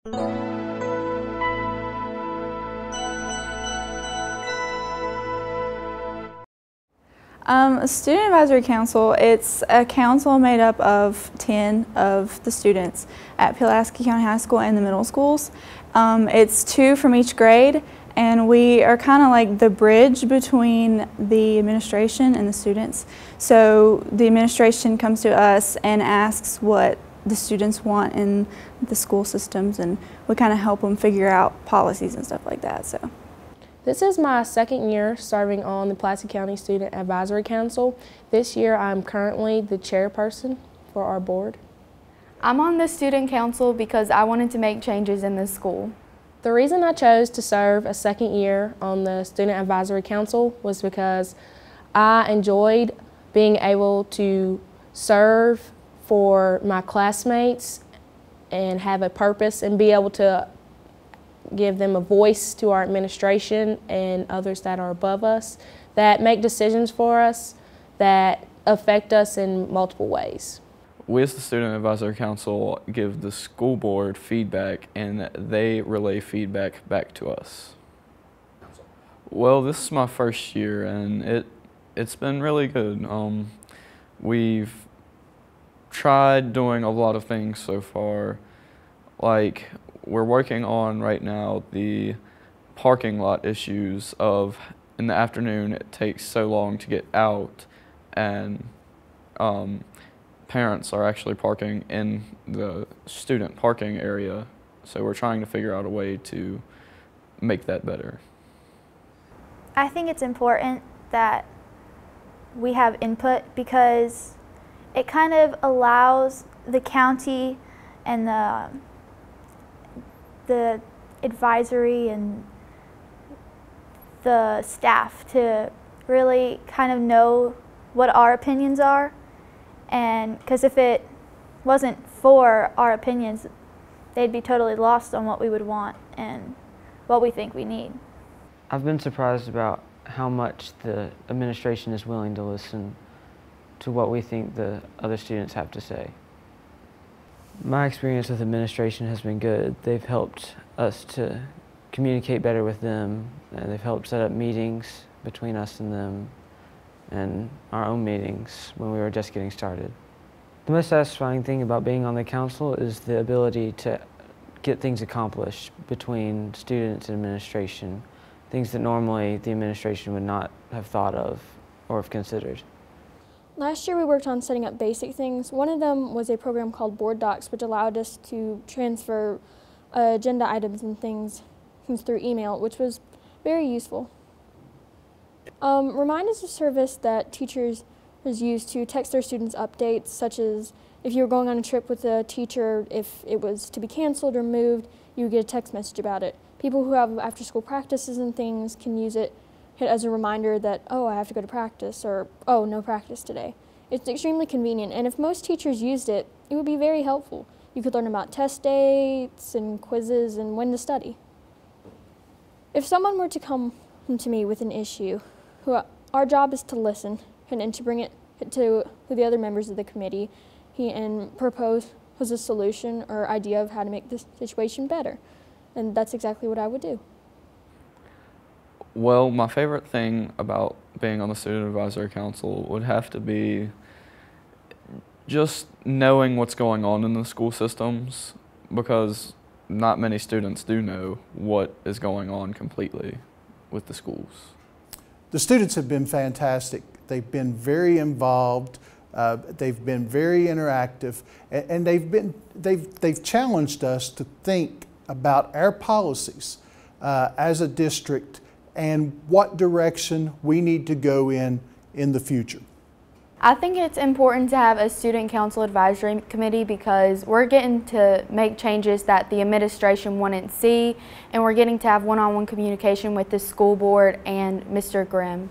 A Student Advisory Council, it's a council made up of 10 of the students at Pulaski County High School and the middle schools. It's 2 from each grade, and we are kind of like the bridge between the administration and the students. So the administration comes to us and asks what the students want in the school systems, and we kind of help them figure out policies and stuff like that. So. This is my second year serving on the Pulaski County Student Advisory Council. This year I'm currently the chairperson for our board. I'm on the student council because I wanted to make changes in this school. The reason I chose to serve a second year on the Student Advisory Council was because I enjoyed being able to serve for my classmates and have a purpose and be able to give them a voice to our administration and others that are above us that make decisions for us that affect us in multiple ways. We as the Student Advisory Council give the school board feedback, and they relay feedback back to us. Well, this is my first year, and it's been really good. We've tried doing a lot of things so far. Like, we're working on right now the parking lot issues of in the afternoon it takes so long to get out, and parents are actually parking in the student parking area, so we're trying to figure out a way to make that better. I think it's important that we have input because it kind of allows the county and the advisory and the staff to really kind of know what our opinions are, and because if it wasn't for our opinions, they'd be totally lost on what we would want and what we think we need. I've been surprised about how much the administration is willing to listen to what we think the other students have to say. My experience with administration has been good. They've helped us to communicate better with them, and they've helped set up meetings between us and them, and our own meetings when we were just getting started. The most satisfying thing about being on the council is the ability to get things accomplished between students and administration, things that normally the administration would not have thought of or have considered. Last year we worked on setting up basic things. One of them was a program called Board Docs, which allowed us to transfer agenda items and things through email, which was very useful. Remind is a service that teachers use to text their students updates, such as if you were going on a trip with a teacher, if it was to be canceled or moved, you would get a text message about it. People who have after-school practices and things can use it as a reminder that, oh, I have to go to practice, or, oh, no practice today. It's extremely convenient, and if most teachers used it, it would be very helpful. You could learn about test dates and quizzes and when to study. If someone were to come to me with an issue, our job is to listen and to bring it to the other members of the committee and propose a solution or idea of how to make this situation better. And that's exactly what I would do. Well, my favorite thing about being on the Student Advisory Council would have to be just knowing what's going on in the school systems, because not many students do know what is going on completely with the schools. The students have been fantastic. They've been very involved. They've been very interactive, and they've challenged us to think about our policies as a district and what direction we need to go in the future. I think it's important to have a student council advisory committee because we're getting to make changes that the administration wouldn't see, and we're getting to have one-on-one communication with the school board and Mr. Grimm.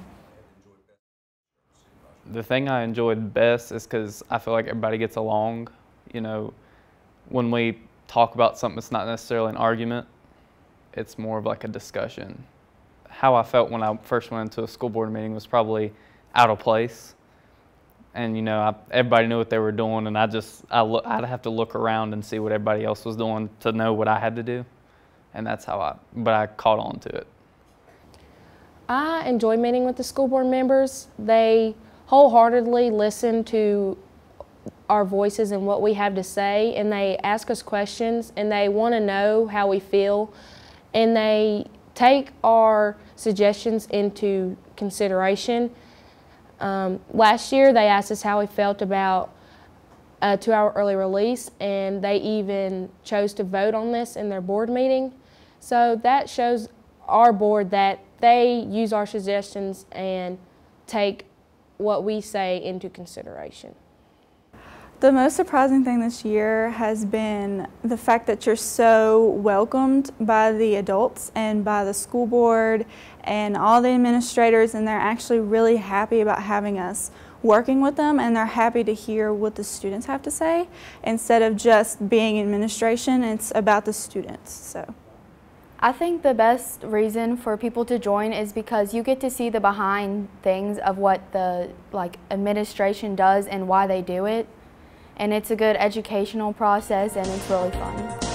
The thing I enjoyed best is because I feel like everybody gets along. You know, when we talk about something, it's not necessarily an argument. It's more of like a discussion. How I felt when I first went into a school board meeting was probably out of place. and you know, everybody knew what they were doing, and I'd have to look around and see what everybody else was doing to know what I had to do, and that's how I caught on to it. I enjoy meeting with the school board members. They wholeheartedly listen to our voices and what we have to say, and they ask us questions, and they want to know how we feel, and they take our suggestions into consideration. Last year they asked us how we felt about a 2-hour early release, and they even chose to vote on this in their board meeting. So that shows our board that they use our suggestions and take what we say into consideration. The most surprising thing this year has been the fact that you're so welcomed by the adults and by the school board and all the administrators, and they're actually really happy about having us working with them, and they're happy to hear what the students have to say. Instead of just being administration, it's about the students. So I think the best reason for people to join is because you get to see the behind things of what the administration does and why they do it. And it's a good educational process, and it's really fun.